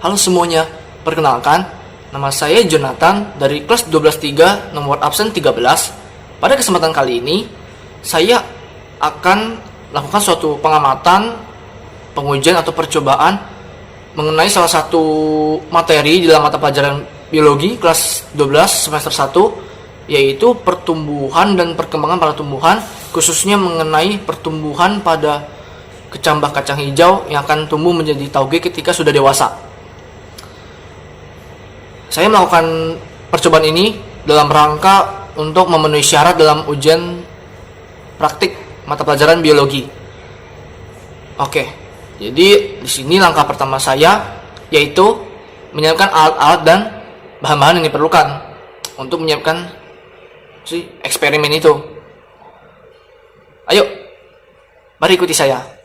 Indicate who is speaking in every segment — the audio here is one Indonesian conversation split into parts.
Speaker 1: Halo semuanya, perkenalkan, nama saya Jonathan dari kelas 12-3 nomor absen 13. Pada kesempatan kali ini, saya akan lakukan suatu pengamatan, pengujian atau percobaan mengenai salah satu materi di dalam mata pelajaran biologi kelas 12 semester 1, yaitu pertumbuhan dan perkembangan pada tumbuhan, khususnya mengenai pertumbuhan pada kecambah kacang hijau yang akan tumbuh menjadi tauge ketika sudah dewasa. Saya melakukan percobaan ini dalam rangka untuk memenuhi syarat dalam ujian praktik mata pelajaran biologi. Oke, jadi di sini langkah pertama saya yaitu menyiapkan alat-alat dan bahan-bahan yang diperlukan untuk menyiapkan si eksperimen itu. Ayo, mari ikuti saya.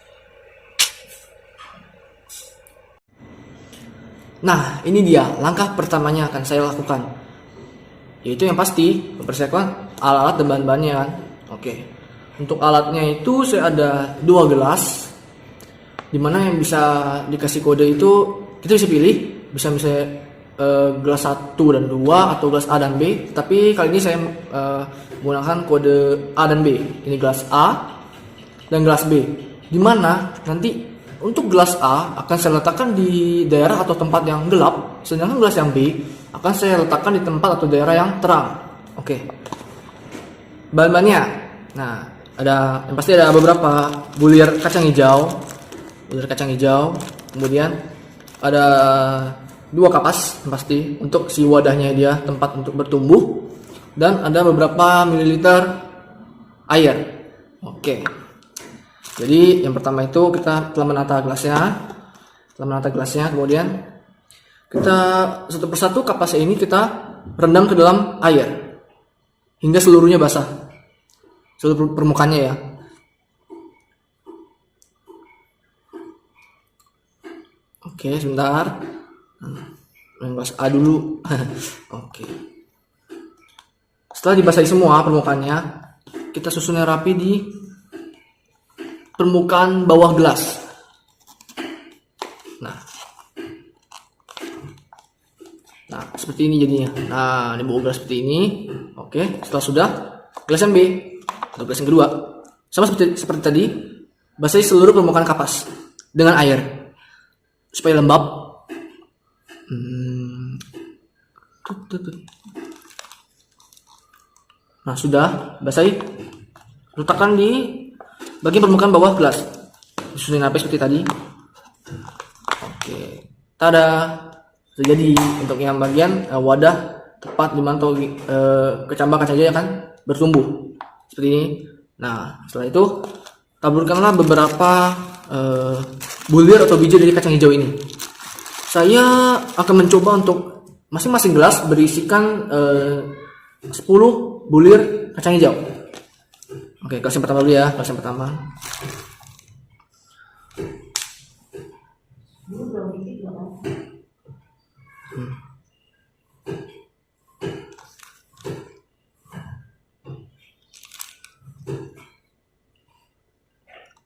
Speaker 1: Nah, ini dia langkah pertamanya akan saya lakukan, yaitu yang pasti mempersiapkan alat-alat dan bahan-bahannya kan. Oke, untuk alatnya itu saya ada 2 gelas, dimana yang bisa dikasih kode itu kita bisa pilih, bisa misalnya gelas 1 dan 2 atau gelas A dan B. Tapi kali ini saya menggunakan kode A dan B. Ini gelas A dan gelas B, dimana nanti untuk gelas A akan saya letakkan di daerah atau tempat yang gelap, sedangkan gelas yang B akan saya letakkan di tempat atau daerah yang terang. Oke. Bahan-bahannya, nah yang pasti ada beberapa bulir kacang hijau, kemudian ada 2 kapas yang pasti untuk si wadahnya dia tempat untuk bertumbuh, dan ada beberapa mililiter air. Oke. Jadi yang pertama itu kita telah menata gelasnya, kemudian kita satu persatu kapasnya ini kita rendam ke dalam air hingga seluruhnya basah, seluruh permukaannya ya. Oke, sebentar. Gelas A dulu. Oke. Setelah dibasahi semua permukaannya, kita susunnya rapi di permukaan bawah gelas. Nah, seperti ini jadinya. Nah, di bawah gelas seperti ini. Oke, setelah sudah, gelas yang B atau gelas yang kedua, sama seperti tadi, basahi seluruh permukaan kapas dengan air supaya lembab. Nah, sudah basahi, letakkan di bagian permukaan bawah gelas, susunin rapi seperti tadi. Oke, tada, jadi untuk yang bagian wadah tepat dimana kecambah kacang hijau akan bertumbuh seperti ini. Nah, setelah itu taburkanlah beberapa bulir atau biji dari kacang hijau ini. Saya akan mencoba untuk masing-masing gelas berisikan 10 bulir kacang hijau. Oke, gelas yang pertama dulu ya, gelas yang pertama.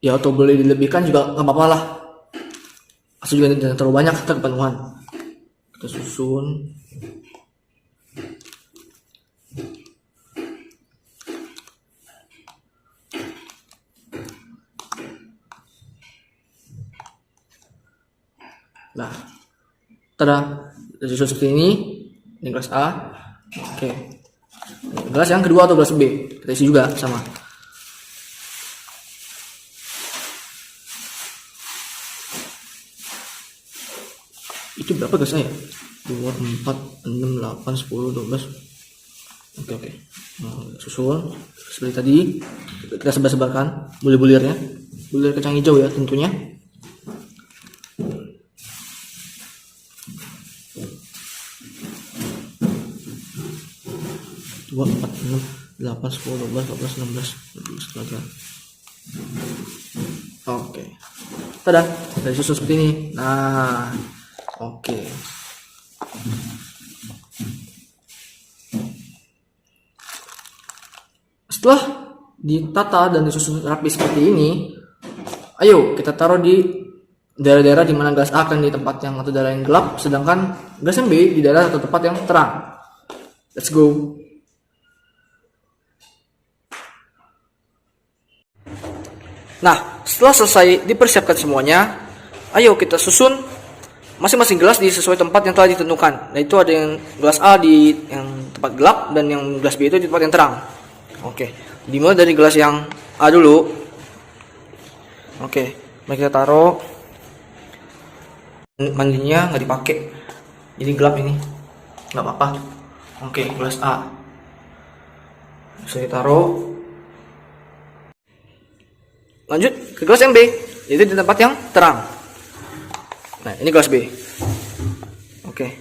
Speaker 1: Ya, atau boleh dilebihkan juga nggak apa-apa lah. Asal juga jangan terlalu banyak, kita kepenuhan. Kita susun. Nah, tada, susun seperti ini. Ini gelas A. Oke. Gelas yang kedua atau gelas B, kita isi juga sama. Itu berapa gelasnya ya? 2, 4, 6, 8, 10, 12. Oke. Nah, susun seperti tadi. Kita sebar-sebarkan bulir-bulirnya. Bulir kacang hijau ya tentunya. 2, 4, 6, 8, 10, 12, 14, 16, 17, 18. Oke. Tada, dari susun seperti ini. Nah, oke. Setelah ditata dan disusun rapi seperti ini, ayo kita taruh di daerah-daerah di mana gelas A akan di tempat yang atau daerah yang gelap, sedangkan gelas yang B di daerah atau tempat yang terang. Let's go. Nah, setelah selesai dipersiapkan semuanya, ayo kita susun masing-masing gelas di sesuai tempat yang telah ditentukan. Nah, itu ada yang gelas A di yang tempat gelap dan yang gelas B itu di tempat yang terang. Oke, dimulai dari gelas yang A dulu. Oke, mari kita taruh. Mandinya nggak dipakai, jadi gelap ini, nggak apa-apa. Oke, gelas A bisa ditaruh. Lanjut ke gelas yang B, yaitu di tempat yang terang. Nah, ini gelas B. Oke,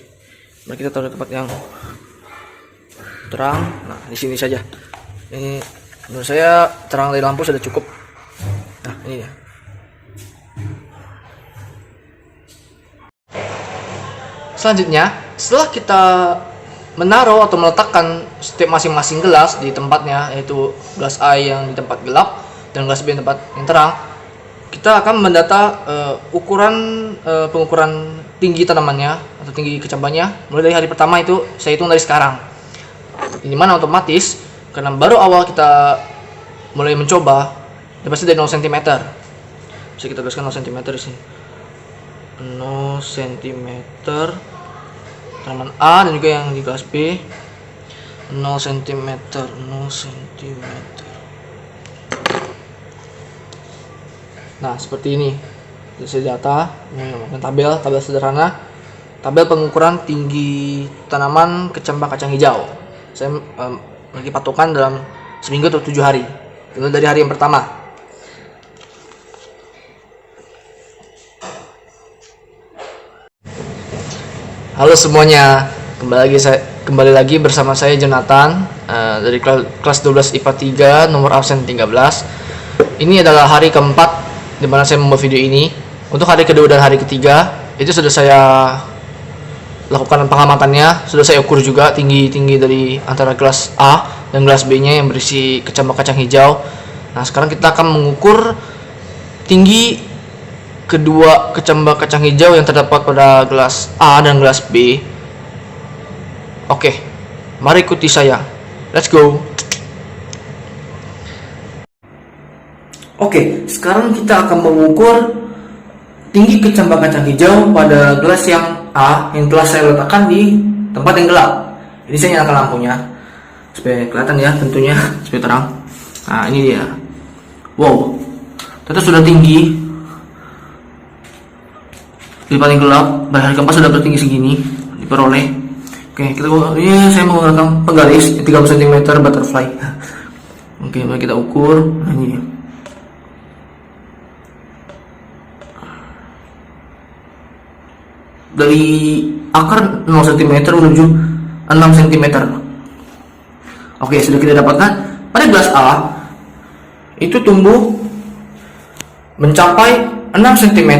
Speaker 1: mari kita taruh di tempat yang terang. Nah, di sini saja. Ini menurut saya terang dari lampu sudah cukup. Nah, ini ya. Selanjutnya, setelah kita menaruh atau meletakkan setiap masing-masing gelas di tempatnya, yaitu gelas A yang di tempat gelap dan gelas B di tempat yang terang, kita akan mendata pengukuran tinggi tanamannya atau tinggi kecambangannya mulai dari hari pertama. Itu saya hitung dari sekarang. Ini mana otomatis karena baru awal kita mulai mencoba, ya pasti dari 0 cm. Bisa kita gariskan 0 cm di sini. 0 cm tanaman A dan juga yang di gelas B 0 cm 0 cm. Nah, seperti ini. Saya data, ini tabel sederhana, tabel pengukuran tinggi tanaman kecambah kacang hijau. Saya lagi patokan dalam seminggu atau 7 hari. Itu dari hari yang pertama. Halo semuanya, kembali lagi bersama saya Jonathan dari kelas 12 IPA 3 nomor absen 13. Ini adalah hari keempat di mana saya membuat video ini. Untuk hari kedua dan hari ketiga itu sudah saya lakukan pengamatannya, sudah saya ukur juga tinggi dari antara gelas A dan gelas B-nya yang berisi kecambah kacang hijau. Nah, sekarang kita akan mengukur tinggi kedua kecambah kacang hijau yang terdapat pada gelas A dan gelas B. Oke, mari ikuti saya. Let's go. Oke, sekarang kita akan mengukur tinggi kecambah kacang hijau pada gelas yang A yang telah saya letakkan di tempat yang gelap. Ini saya nyalakan lampunya supaya kelihatan ya, tentunya supaya terang. Nah, ini dia. Wow, ternyata sudah tinggi. Di paling gelap pada hari keempat sudah bertinggi segini diperoleh. Oke, kita ini saya menggunakan penggaris 30 cm butterfly. Oke, mari kita ukur. Nah, ini dia. Dari akar 0 cm menuju 6 cm. Oke, sudah kita dapatkan pada gelas A itu tumbuh mencapai 6 cm.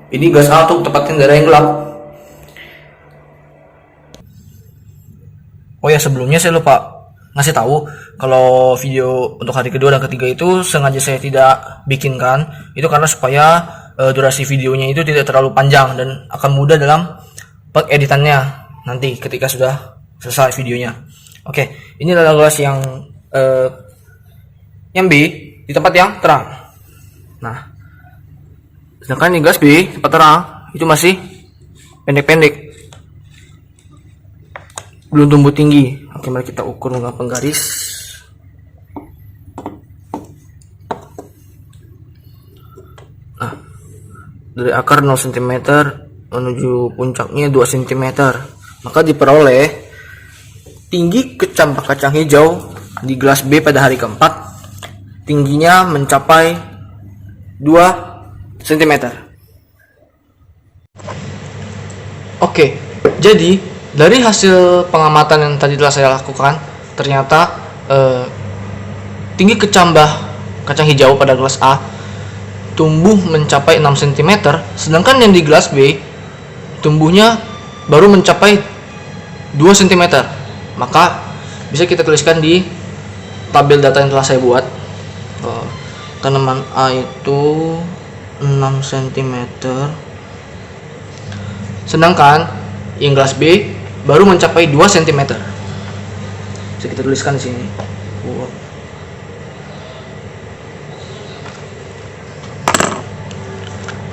Speaker 1: Ini gelas A untuk tempatnya daerah yang gelap. Oh ya, sebelumnya saya lupa ngasih tahu kalau video untuk hari kedua dan ketiga itu sengaja saya tidak bikinkan. Itu karena supaya durasi videonya itu tidak terlalu panjang dan akan mudah dalam pengeditannya nanti ketika sudah selesai videonya. Oke, ini adalah gelas yang B di tempat yang terang. Nah, sedangkan di gelas B tempat terang itu masih pendek-pendek, belum tumbuh tinggi. Oke, mari kita ukur menggunakan penggaris. Nah, dari akar 0 cm menuju puncaknya 2 cm, maka diperoleh tinggi kecambah kacang hijau di gelas B pada hari keempat tingginya mencapai 2 cm. Oke, jadi dari hasil pengamatan yang tadi telah saya lakukan, ternyata tinggi kecambah kacang hijau pada gelas A tumbuh mencapai 6 cm, sedangkan yang di gelas B tumbuhnya baru mencapai 2 cm. Maka bisa kita tuliskan di tabel data yang telah saya buat. Tanaman A itu 6 cm. Sedangkan yang gelas B baru mencapai 2 cm. Bisa kita tuliskan di sini.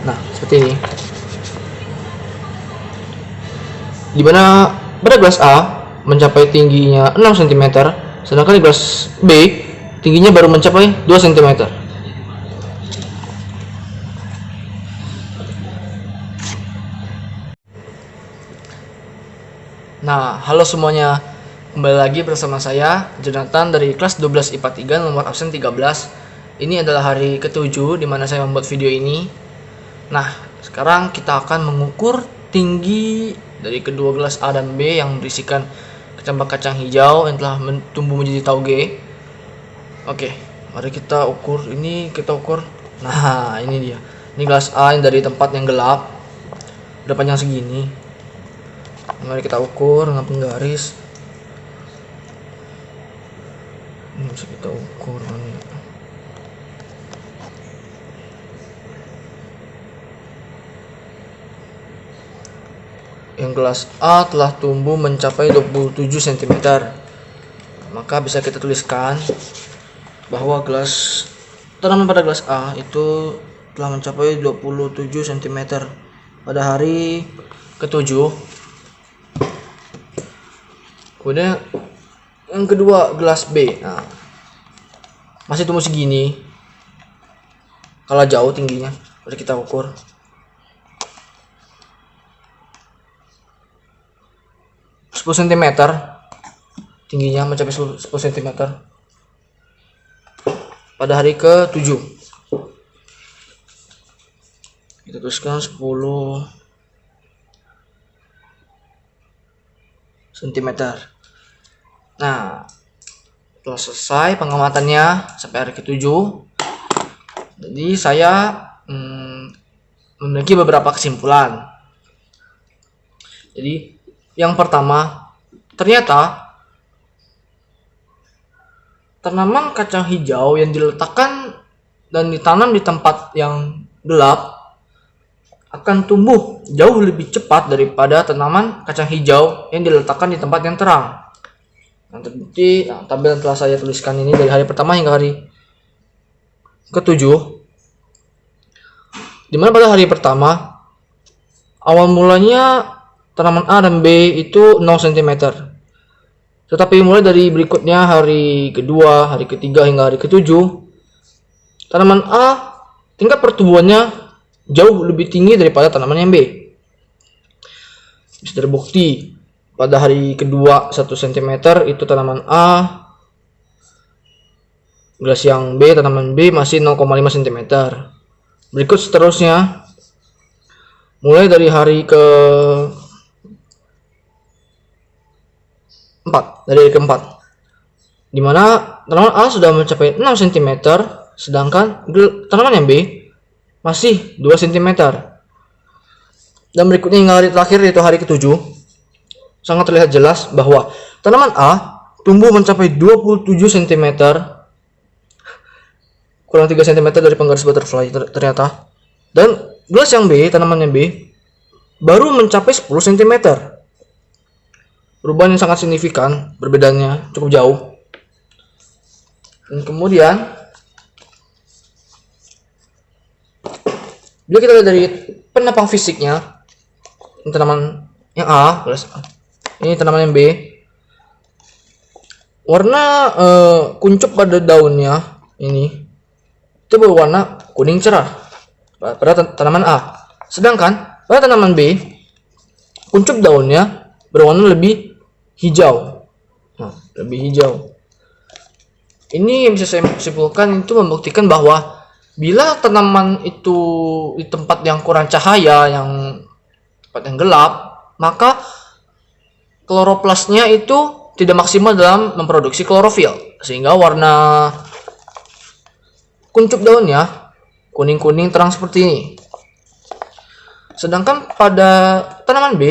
Speaker 1: Nah, seperti ini. Dimana pada gelas A mencapai tingginya 6 cm, sedangkan di gelas B tingginya baru mencapai 2 cm. Nah, halo semuanya. Kembali lagi bersama saya, Jonathan dari kelas 12 IPA 3 nomor absen 13. Ini adalah hari ke-7 di mana saya membuat video ini. Nah, sekarang kita akan mengukur tinggi dari kedua gelas A dan B yang berisikan kacang hijau yang telah tumbuh menjadi tauge. Oke, mari kita ukur. Ini kita ukur. Nah, ini dia. Ini gelas A yang dari tempat yang gelap. Udah panjang segini. Mari kita ukur dengan penggaris. Ini bisa kita ukur. Yang gelas A telah tumbuh mencapai 27 cm. Maka bisa kita tuliskan bahwa tanaman pada gelas A itu telah mencapai 27 cm pada hari ke-7. Kemudian yang kedua gelas B, nah, masih tumbuh segini, kalah jauh tingginya. Mari kita ukur. cm tingginya mencapai 10 cm pada hari ke-7. Kita tuliskan 10 cm. Nah, setelah selesai pengamatannya sampai hari ke-7, jadi saya memiliki beberapa kesimpulan. Jadi yang pertama, ternyata tanaman kacang hijau yang diletakkan dan ditanam di tempat yang gelap akan tumbuh jauh lebih cepat daripada tanaman kacang hijau yang diletakkan di tempat yang terang. Nah, terbukti, tabel yang telah saya tuliskan ini dari hari pertama hingga hari ke-7, dimana pada hari pertama awal mulanya tanaman A dan B itu 0 cm. Tetapi mulai dari berikutnya hari kedua, hari ketiga hingga hari ke-7, tanaman A tingkat pertumbuhannya jauh lebih tinggi daripada tanaman yang B. Bisa terbukti pada hari kedua 1 cm itu tanaman A, gelas yang B, tanaman B masih 0,5 cm. Berikut seterusnya, mulai dari hari keempat, dimana tanaman A sudah mencapai 6 cm, sedangkan tanaman yang B masih 2 cm. Dan berikutnya hingga hari terakhir yaitu hari ke-7, sangat terlihat jelas bahwa tanaman A tumbuh mencapai 27 cm, kurang 3 cm dari penggaris butterfly ternyata. Dan gelas yang B, tanaman yang B, baru mencapai 10 cm. Perubahan yang sangat signifikan, perbedaannya cukup jauh. Dan kemudian, bila kita lihat dari penopang fisiknya, ini tanaman yang A, ini tanaman yang B, warna kuncup pada daunnya ini itu berwarna kuning cerah pada tanaman A. Sedangkan pada tanaman B, kuncup daunnya berwarna lebih hijau. Nah, lebih hijau. Ini yang bisa saya simpulkan itu membuktikan bahwa bila tanaman itu di tempat yang kurang cahaya, tempat yang gelap, maka kloroplasnya itu tidak maksimal dalam memproduksi klorofil, sehingga warna kuncup daunnya kuning-kuning terang seperti ini. Sedangkan pada tanaman B,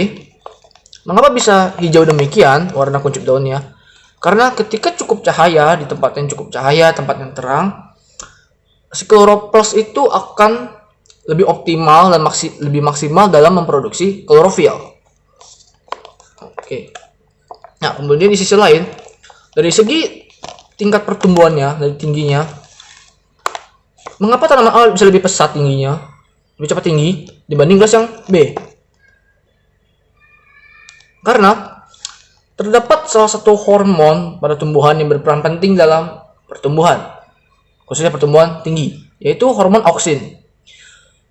Speaker 1: mengapa bisa hijau demikian warna kuncup daunnya? Karena ketika cukup cahaya, di tempat yang cukup cahaya, tempat yang terang, si kloroplas itu akan lebih optimal dan lebih maksimal dalam memproduksi klorofil. Oke. Nah, kemudian di sisi lain, dari segi tingkat pertumbuhannya, dari tingginya, mengapa tanaman A bisa lebih pesat tingginya, lebih cepat tinggi dibanding gelas yang B? Karena terdapat salah satu hormon pada tumbuhan yang berperan penting dalam pertumbuhan, khususnya pertumbuhan tinggi, yaitu hormon auksin.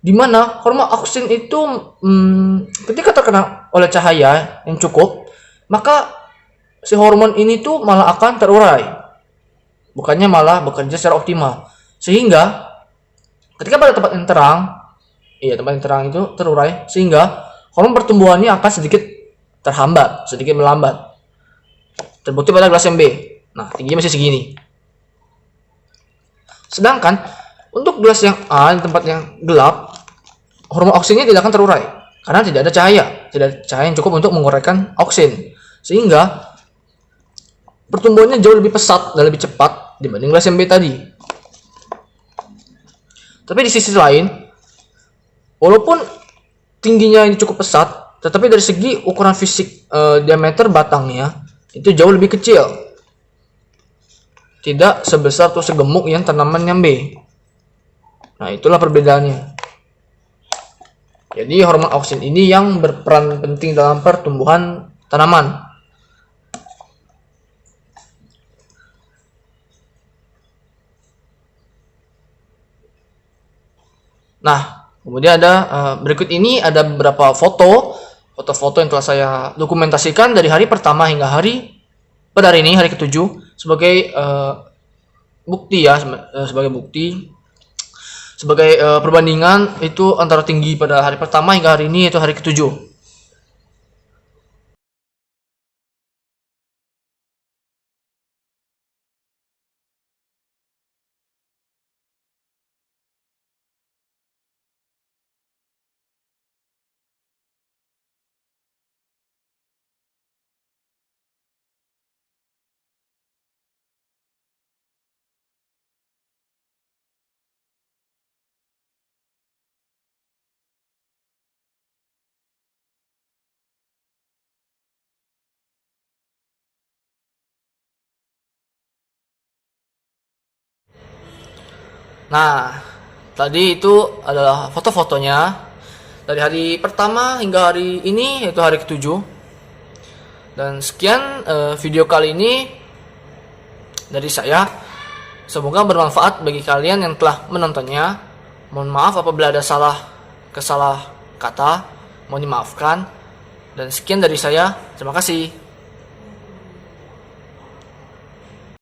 Speaker 1: Di mana hormon auksin itu ketika terkena oleh cahaya yang cukup, maka si hormon ini tuh malah akan terurai, bukannya malah bekerja secara optimal. Sehingga ketika pada tempat yang terang, tempat yang terang itu terurai, sehingga hormon pertumbuhannya akan sedikit terhambat, sedikit melambat. Terbukti pada gelas yang B. Nah, tingginya masih segini. Sedangkan untuk gelas yang A, di tempat yang gelap, hormon auksinnya tidak akan terurai karena tidak ada cahaya yang cukup untuk menguraikan auksin, sehingga pertumbuhannya jauh lebih pesat dan lebih cepat dibanding gelas yang B tadi. Tapi di sisi lain, walaupun tingginya ini cukup pesat, tetapi dari segi ukuran fisik diameter batangnya itu jauh lebih kecil. Tidak sebesar atau segemuk yang tanaman yang B. Nah, itulah perbedaannya. Jadi hormon auksin ini yang berperan penting dalam pertumbuhan tanaman. Nah, kemudian ada berikut ini ada beberapa foto-foto yang telah saya dokumentasikan dari hari pertama hingga pada hari ini, hari ke-7, sebagai bukti ya, sebagai perbandingan itu antara tinggi pada hari pertama hingga hari ini, yaitu hari ke-7. Nah, tadi itu adalah foto-fotonya dari hari pertama hingga hari ini, yaitu hari ke-7. Dan sekian video kali ini dari saya. Semoga bermanfaat bagi kalian yang telah menontonnya. Mohon maaf apabila ada kesalah kata, mohon dimaafkan. Dan sekian dari saya. Terima kasih.